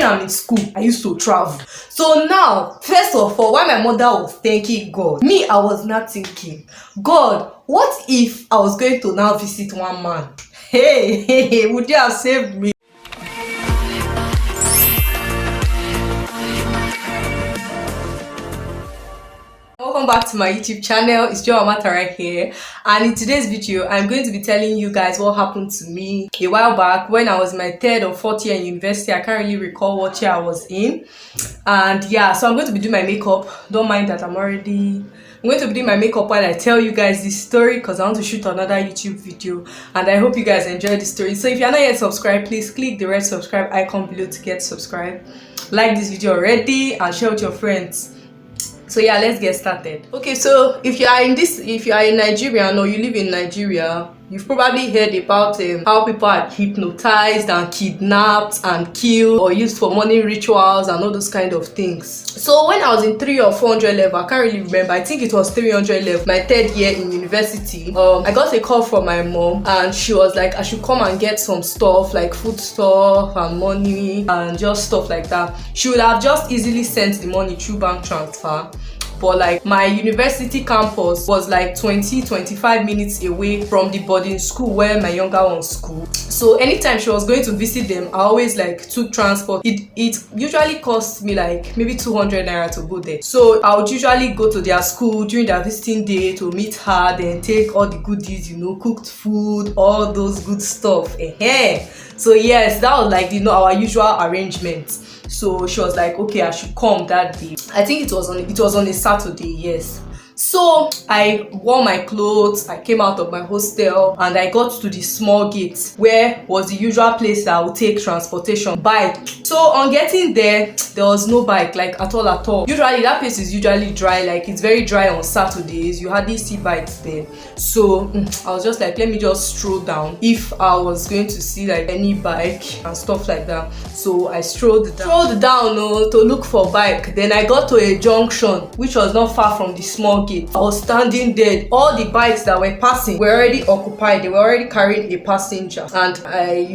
I'm in school, I used to travel. So now, first of all, while my mother was thanking God, me, I was not thinking, God, what if I was going to now visit one man? Hey, would you have saved me? Welcome back to my YouTube channel. It's Grwm right here, and in today's video I'm going to be telling you guys what happened to me a while back when I was in my 3rd or 4th year in university. I can't really recall what year I was in, and yeah, so I'm going to be doing my makeup. Don't mind that I'm going to be doing my makeup while I tell you guys this story, because I want to shoot another YouTube video, and I hope you guys enjoy the story. So if you're not yet subscribed, please click the red subscribe icon below to get subscribed. Like this video already and share with your friends. So yeah, let's get started. Okay, so if you are in Nigeria or you live in Nigeria, you've probably heard about how people are hypnotized and kidnapped and killed or used for money rituals and all those kind of things. So when I was in 300 or 400 level, I can't really remember, I think it was 300 level, my 3rd year in university, I got a call from my mom, and she was like I should come and get some stuff like food stuff and money and just stuff like that. She would have just easily sent the money through bank transfer, but like my university campus was like 20-25 minutes away from the boarding school where my younger one's school. So anytime she was going to visit them, I always like took transport. It usually cost me like maybe 200 naira to go there. So I would usually go to their school during their visiting day to meet her, then take all the goodies, cooked food, all those good stuff. So yes, that was like our usual arrangement. So she was like, okay, I should come that day. I think it was on a Saturday, yes. So I wore my clothes, I came out of my hostel, and I got to the small gate where was the usual place that I would take transportation, bike. So on getting there was no bike, like at all. Usually that place is usually dry, like it's very dry on Saturdays. You hardly see bikes there. So I was just like, let me just stroll down if I was going to see like any bike and stuff like that. So I strolled down to look for bike. Then I got to a junction which was not far from the small gate. I was standing there. All the bikes that were passing were already occupied. They were already carrying a passenger, and I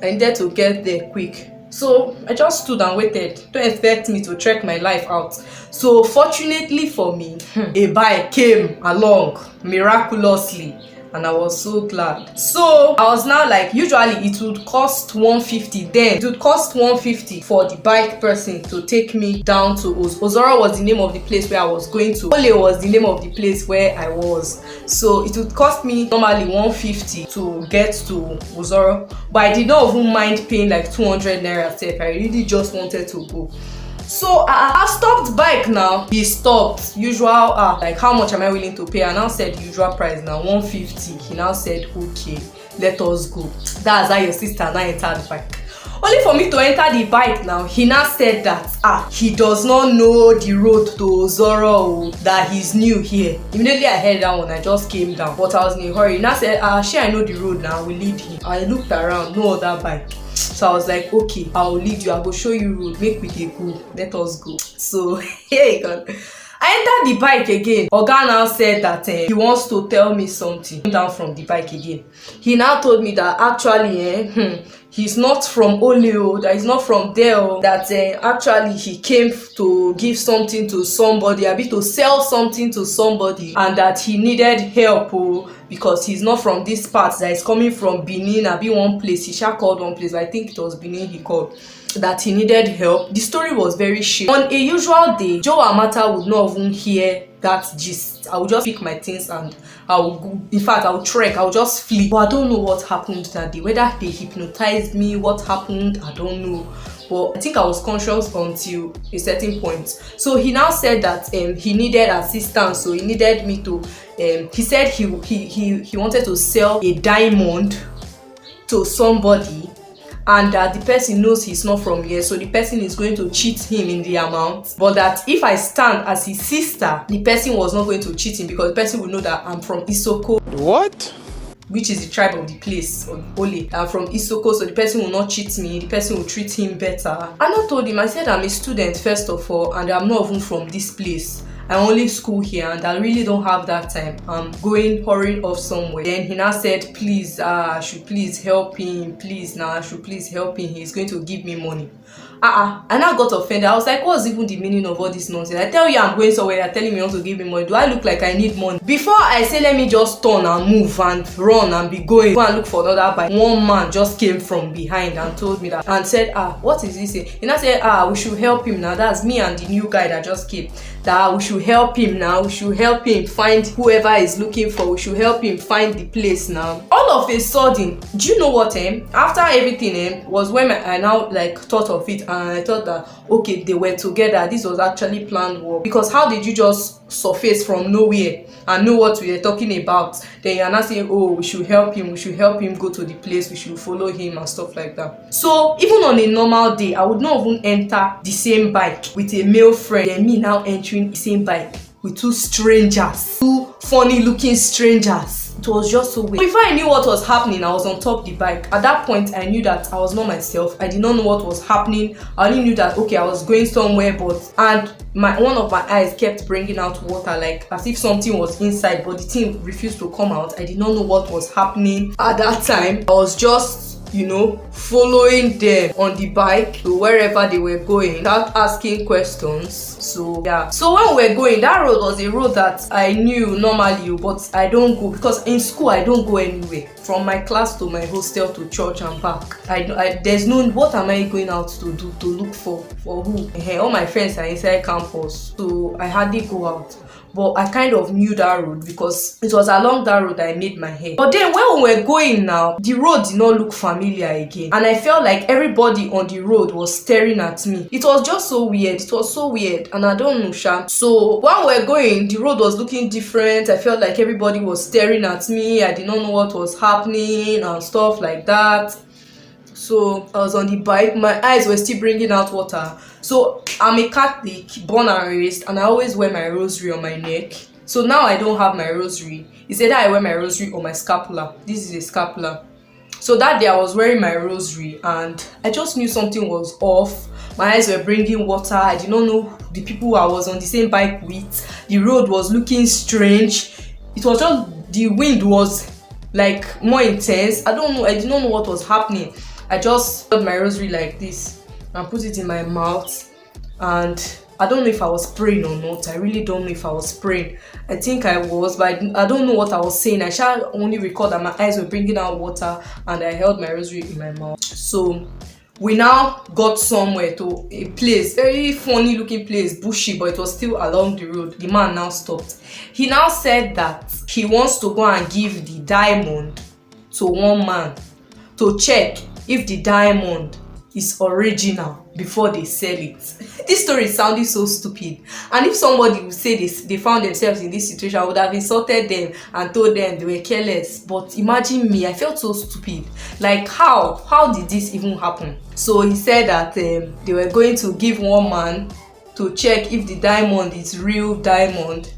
needed to get there quick. So I just stood and waited. Don't expect me to trek my life out. So fortunately for me, a bike came along miraculously, and I was so glad. So I was now like, usually it would cost 150. Then it would cost 150 for the bike person to take me down to Ozoro was the name of the place where I was going to. Ole was the name of the place where I was. So it would cost me normally 150 to get to Ozoro, but I did not even mind paying like 200 naira step. I really just wanted to go. So I stopped bike now. He stopped. Usual, like how much am I willing to pay? I now said usual price now 150. He now said okay, let us go. That's how your sister now entered the bike. Only for me to enter the bike now, he now said that he does not know the road to Ozoro, that he's new here. Immediately I heard that one, I just came down, but I was in a hurry. He now said, I know the road now, we lead him. I looked around, no other bike. So I was like, okay, I'll lead you, I will show you road, make we dey go, let us go. So hey God, I entered the bike again. Oga now said that he wants to tell me something. Down from the bike again. He now told me that actually he's not from Oleo, that he's not from there, that actually he came to give something to somebody, a bit to sell something to somebody, and that he needed help because he's not from this part, that he's coming from Benin. I be one place, he called one place, I think it was Benin he called, that he needed help. The story was very shit. On a usual day, Grwm would not even hear that gist. I would just pick my things and I will go. In fact, I will trek, I will just flee. But I don't know what happened that day. Whether they hypnotized me, what happened, I don't know. But I think I was conscious until a certain point. So he now said that he needed assistance. So he needed me to he said he wanted to sell a diamond to somebody, and that the person knows he's not from here, so the person is going to cheat him in the amount, but that if I stand as his sister, the person was not going to cheat him because the person will know that I'm from Isoko. What? Which is the tribe of the place, or Ole. I'm from Isoko, so the person will not cheat me, the person will treat him better. And I told him, I said I'm a student first of all, and I'm not even from this place. I only school here and I really don't have that time. I'm hurrying off somewhere. Then he now said, please, I should please help him. Please, now I should please help him. He's going to give me money. I now got offended. I was like, what's even the meaning of all this nonsense? I tell you I'm going somewhere, you're telling me you want to give me money. Do I look like I need money? Before I say let me just turn and move and run and be going, go and look for another bike, one man just came from behind and told me that and said, what is this? He now said, we should help him now. That's me and the new guy that just came. That we should help him now. We should help him find whoever is looking for. We should help him find the place now. All of a sudden, do you know what? After everything, was when I now like thought of it, and I thought that okay, they were together. This was actually planned work. Because how did you just surface from nowhere and know what we were talking about? Then you're not saying, oh, we should help him. We should help him go to the place. We should follow him and stuff like that. So even on a normal day, I would not even enter the same bike with a male friend. And me now entering the same bike with two strangers, two funny looking strangers. It was just so weird. Before I knew what was happening, I was on top of the bike. At that point, I knew that I was not myself. I did not know what was happening. I only knew that okay, I was going somewhere, and one of my eyes kept bringing out water, like as if something was inside, but the thing refused to come out. I did not know what was happening at that time. I was just following them on the bike to wherever they were going, without asking questions. So yeah, so when we were going, that road was a road that I knew normally, but I don't go because in school I don't go anywhere from my class to my hostel to church and back. There's no, what am I going out to do, to look for who? All my friends are inside campus, so I hardly go out. But I kind of knew that road because it was along that road I made my hair. But then when we were going now, the road did not look familiar again. And I felt like everybody on the road was staring at me. It was just so weird. It was so weird. And I don't know, Sha. So when we were going, the road was looking different. I felt like everybody was staring at me. I did not know what was happening and stuff like that. So I was on the bike, my eyes were still bringing out water. So I'm a Catholic, born and raised, and I always wear my rosary on my neck. So now I don't have my rosary. It's either I wear my rosary or my scapula. This is a scapula. So that day I was wearing my rosary and I just knew something was off. My eyes were bringing water. I did not know the people I was on the same bike with. The road was looking strange. It was just, the wind was like more intense. I don't know, I did not know what was happening. I just held my rosary like this and put it in my mouth, and I don't know if I was praying or not. I really don't know if I was praying. I think I was, but I don't know what I was saying. I shall only recall that my eyes were bringing out water and I held my rosary in my mouth. So we now got somewhere to a place, very funny looking place, bushy, but it was still along the road. The man now stopped. He now said that he wants to go and give the diamond to one man to check if the diamond is original before they sell it. This story is sounding so stupid, and if somebody would say they found themselves in this situation, I would have insulted them and told them they were careless. But imagine me, I felt so stupid. Like how did this even happen? So he said that they were going to give one man to check if the diamond is real diamond,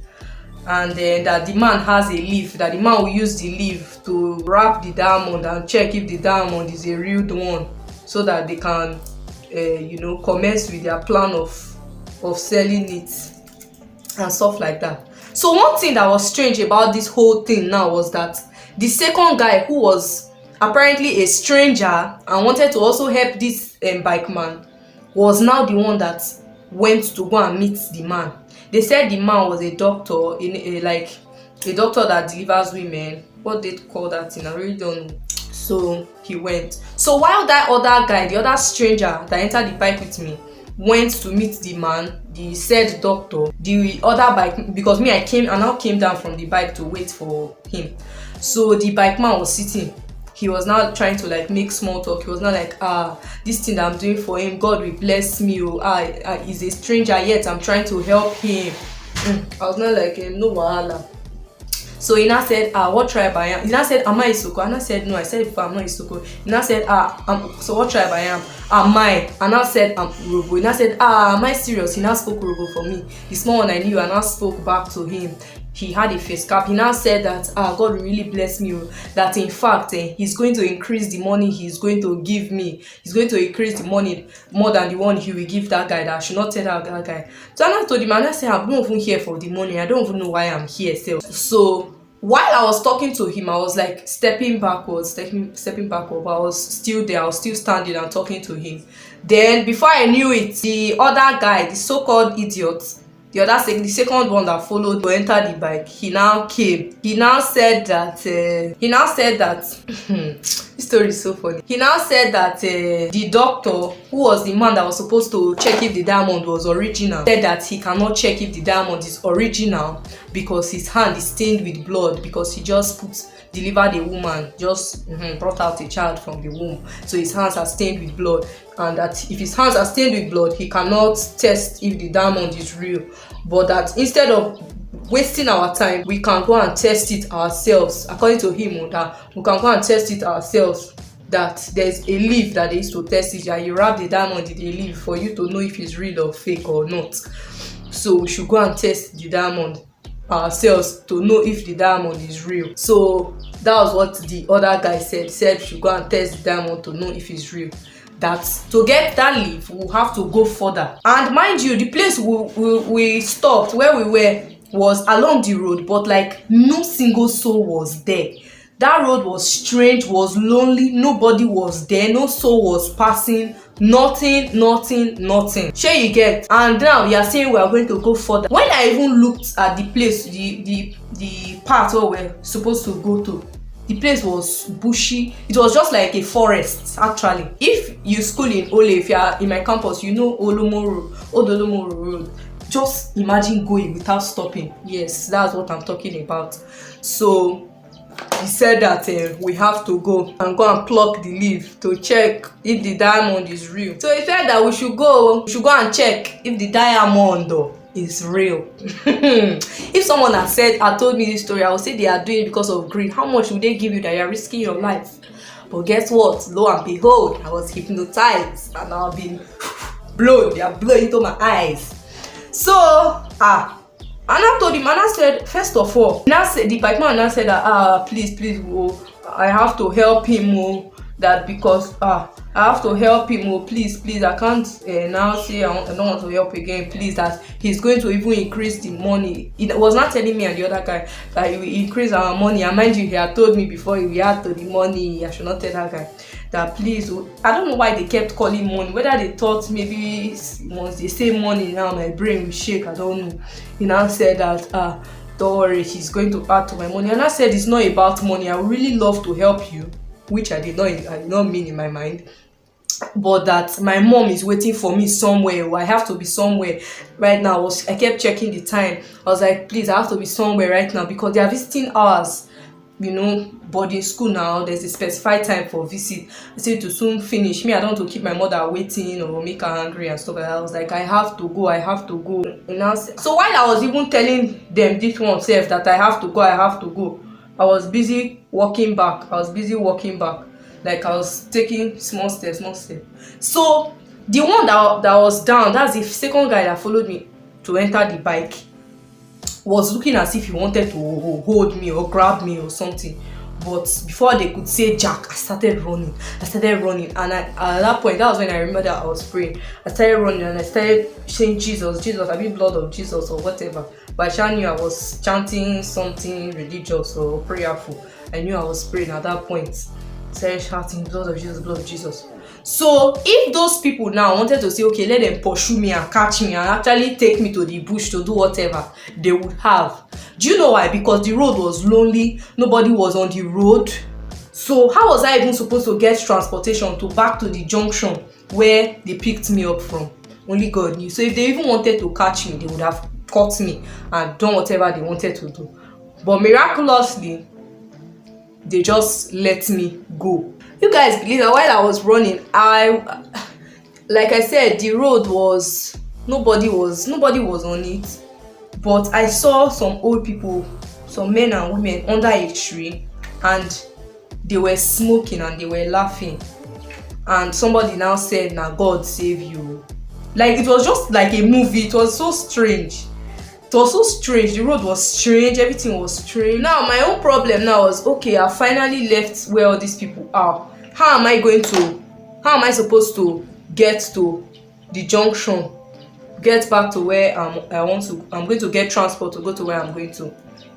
and then that the man has a leaf, that the man will use the leaf to wrap the diamond and check if the diamond is a real one, so that they can commence with their plan of selling it and stuff like that. So one thing that was strange about this whole thing now was that the second guy, who was apparently a stranger and wanted to also help this bike man, was now the one that went to go and meet the man. They said the man was a doctor, like a doctor that delivers women. What they call that thing, I really don't know. So he went. So while that other guy, the other stranger that entered the bike with me, went to meet the man, the said doctor, the other bike, because me, I now came down from the bike to wait for him. So the bike man was sitting. He was now trying to like make small talk. He was not like, this thing that I'm doing for him, God will bless me. He's a stranger yet I'm trying to help him. I was not like, no wahala. So he now said, what tribe I am? He now said, am I Isoko? And I said, no. I said, if I'm not Isoko. He now said, so what tribe I am? Am I? And I said, I'm Robo. He now said, am I serious? He now spoke Robo for me. The small one I knew, and I spoke back to him. He had a face cap. He now said that God will really bless me, that in fact he's going to increase the money he's going to give me. He's going to increase the money more than the one he will give that guy. That I should not tell that guy. So I told him, and I said, I'm not even here for the money. I don't even know why I'm here. So while I was talking to him, I was like stepping backwards, but I was still there. I was still standing and talking to him. Then before I knew it, the other guy, the so-called idiot, the second one that followed to enter the bike, he now came. He now said that this story is so funny. He now said that the doctor, who was the man that was supposed to check if the diamond was original, said that he cannot check if the diamond is original because his hand is stained with blood, because he just delivered a woman, just brought out a child from the womb, so his hands are stained with blood, and that if his hands are stained with blood, he cannot test if the diamond is real. But that instead of wasting our time, we can go and test it ourselves. According to him, that we can go and test it ourselves, that there's a leaf that they used to test it, that you wrap the diamond in a leaf for you to know if it's real or fake or not. So we should go and test the diamond ourselves to know if the diamond is real. So that was what the other guy said. He said we should go and test the diamond to know if it's real. That to get that leaf, we'll have to go further. And mind you, the place we stopped, where we were, was along the road, but like no single soul was there. That road was strange, was lonely, nobody was there, no soul was passing, nothing. Sure you get? And now we are saying we are going to go further. When I even looked at the place, the part where we're supposed to go to, the place was bushy. It was just like a forest, actually. If you school in Ole, if you are in my campus, you know Odolomoro Road. Just imagine going without stopping. Yes, that's what I'm talking about. So he said that we have to go and pluck the leaf to check if the diamond is real. So he said that we should go and check if the diamond is real. If someone had told me this story, I would say they are doing it because of greed. How much would they give you that you are risking your life? But guess what? Lo and behold, I was hypnotized and I've been blown. They are blowing into my eyes. So and I told him, and I said, first of all, the bike man now said that please, I have to help him, that because I have to help him, please, I can't now say I don't want to help again, please, that he's going to even increase the money. He was not telling me and the other guy that he will increase our money, and mind you, he had told me before he react to the money, I should not tell that guy, that please, I don't know why they kept calling money, whether they thought maybe once they say money now my brain will shake, I don't know. He now said that don't worry, he's going to add to my money, and I said it's not about money, I would really love to help you, which I did not mean in my mind, but that my mom is waiting for me somewhere, or I have to be somewhere right now. I kept checking the time. I was like, please, I have to be somewhere right now, because they are visiting hours, boarding school now. There's a specified time for visit. I said to soon finish. Me, I don't want to keep my mother waiting or make her angry and stuff like that. I was like, I have to go. So while I was even telling them this one self that I have to go, I was busy walking back. Like I was taking small steps. So the one that was down, that's the second guy that followed me to enter the bike, was looking as if he wanted to hold me or grab me or something. But before they could say Jack, I started running. And at that point, that was when I remember that I was praying. I started running and I started saying Jesus, I mean blood of Jesus or whatever. But I knew I was chanting something religious or prayerful. I knew I was praying at that point. I started shouting blood of Jesus. So if those people now wanted to say, okay, let them pursue me and catch me and actually take me to the bush to do whatever, they would have. Do you know why? Because the road was lonely, nobody was on the road. So how was I even supposed to get transportation back to the junction where they picked me up from? Only God knew. So if they even wanted to catch me, they would have caught me and done whatever they wanted to do. But miraculously, they just let me go. You guys believe that while I was running, like I said, the road was nobody was on it, but I saw some old people, some men and women under a tree, and they were smoking and they were laughing, and somebody now said, "Now God save you." Like it was just like a movie. It was so strange. The road was strange, everything was strange. Now my own problem now was, okay, I finally left where all these people are. How am I supposed to get to the junction, get back to where I'm going to get transport to go to where I'm going to?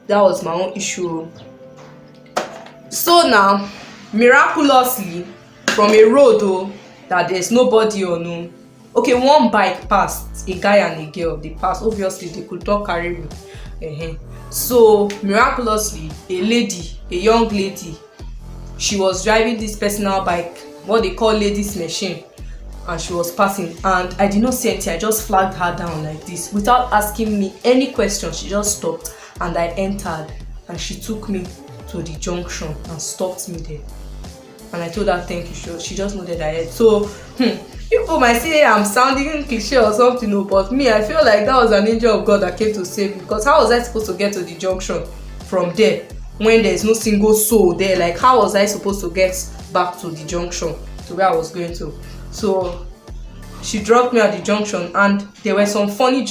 That was my own issue. So now, miraculously, from a road that there's nobody or no. Okay, one bike passed, a guy and a girl, they passed. Obviously they could not carry me. So miraculously, a young lady, she was driving this personal bike, what they call ladies machine, and she was passing, and I did not say anything. I just flagged her down like this without asking me any question. She just stopped and I entered, and she took me to the junction and stopped me there, and I told her thank you. She just nodded her head. So people might say I'm sounding cliche or something, no, but me, I feel like that was an angel of God that came to save me, because how was I supposed to get to the junction from there when there's no single soul there? Like, how was I supposed to get back to the junction to where I was going to? So she dropped me at the junction, and there were some funny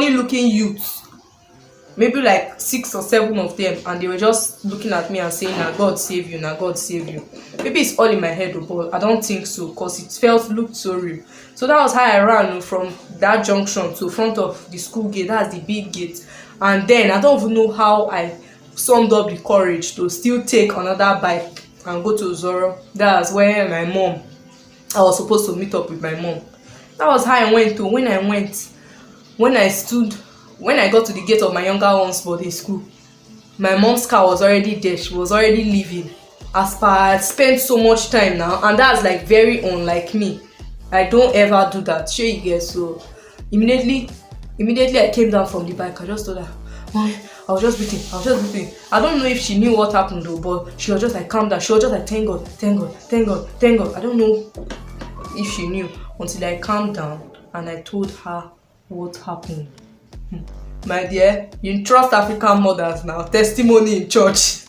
looking youths, maybe like 6 or 7 of them, and they were just looking at me and saying, "Now God save you, now God save you." Maybe it's all in my head, but I don't think so, because it looked so real. So that was how I ran from that junction to front of the school gate. That's the big gate. And then I don't even know how I summed up the courage to still take another bike and go to Zoro. That's where I was supposed to meet up with my mom. That was how I went to. When I got to the gate of my younger one's boarding school, my mom's car was already there. She was already leaving. As per, I spent so much time now, and that's like very unlike me. I don't ever do that. Sure you get. So immediately I came down from the bike. I just told her, "Mommy, I was just breathing. I don't know if she knew what happened though, but she was just like, calm down. She was just like, thank God. I don't know if she knew until I calmed down and I told her what happened. My dear, you trust African mothers now. Testimony in church.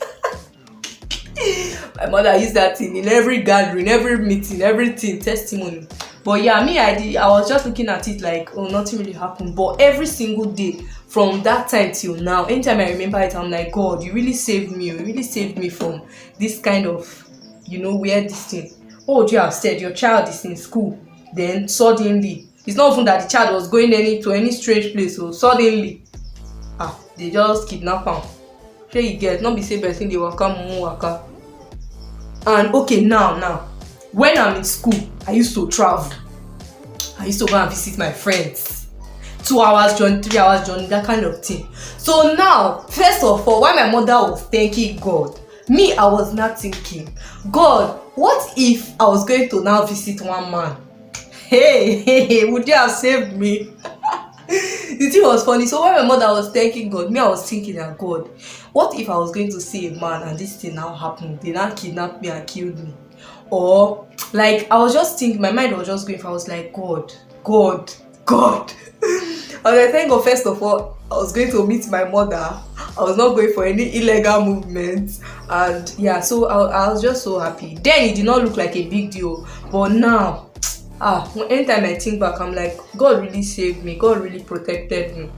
My mother used that thing in every gathering, every meeting, everything, testimony. But yeah, me, I was just looking at it like, oh, nothing really happened. But every single day from that time till now, anytime I remember it, I'm like, God, you really saved me. You really saved me from this kind of, weird this thing. What would you have said? Your child is in school, then suddenly, it's not even that the child was going to any strange place, so suddenly, they just kidnap him. Sure you get, not be say person they waka. And okay, now, when I'm in school, I used to travel. I used to go and visit my friends. 2 hours journey, 3 hours journey, that kind of thing. So now, first of all, while my mother was thanking God, me, I was not thinking, God, what if I was going to now visit one man? Hey, would you have saved me? The thing was funny. So when my mother was thanking God, me, I was thinking that, God, what if I was going to see a man and this thing now happened? They now kidnapped me and killed me. Or like, I was just thinking, my mind was just going, if I was like, God. I was like, thank God, first of all, I was going to meet my mother. I was not going for any illegal movements. And yeah, so I was just so happy. Then it did not look like a big deal. But now, anytime I think back, I'm like, God really saved me. God really protected me.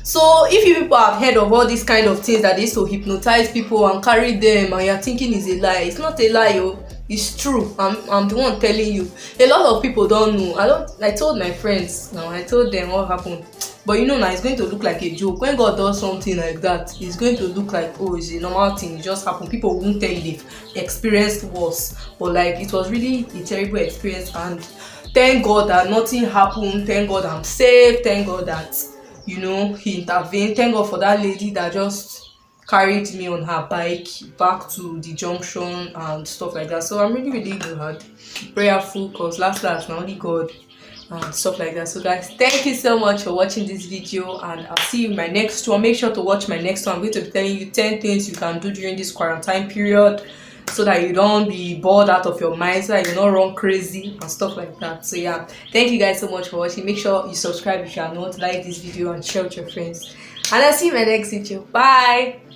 So if you people have heard of all these kind of things that they used to hypnotize people and carry them, and you're thinking is a lie, it's not a lie, it's true. I'm the one telling you. A lot of people don't know. I told my friends now, I told them what happened. But now it's going to look like a joke. When God does something like that, it's going to look like, oh, it's a normal thing, it just happened. People won't tell you they've experienced worse. But like, it was really a terrible experience, and thank God that nothing happened. Thank God I'm safe. Thank God that he intervened. Thank God for that lady that just carried me on her bike back to the junction and stuff like that. So I'm really, really glad, prayerful, because last now only God and stuff like that. So guys, thank you so much for watching this video, and I'll see you in my next one. Make sure to watch my next one. I'm going to be telling you 10 things you can do during this quarantine period, so that you don't be bored out of your mind, so that you don't run crazy and stuff like that. So yeah, thank you guys so much for watching. Make sure you subscribe if you are not, like this video, and share with your friends. And I'll see you in my next video. Bye.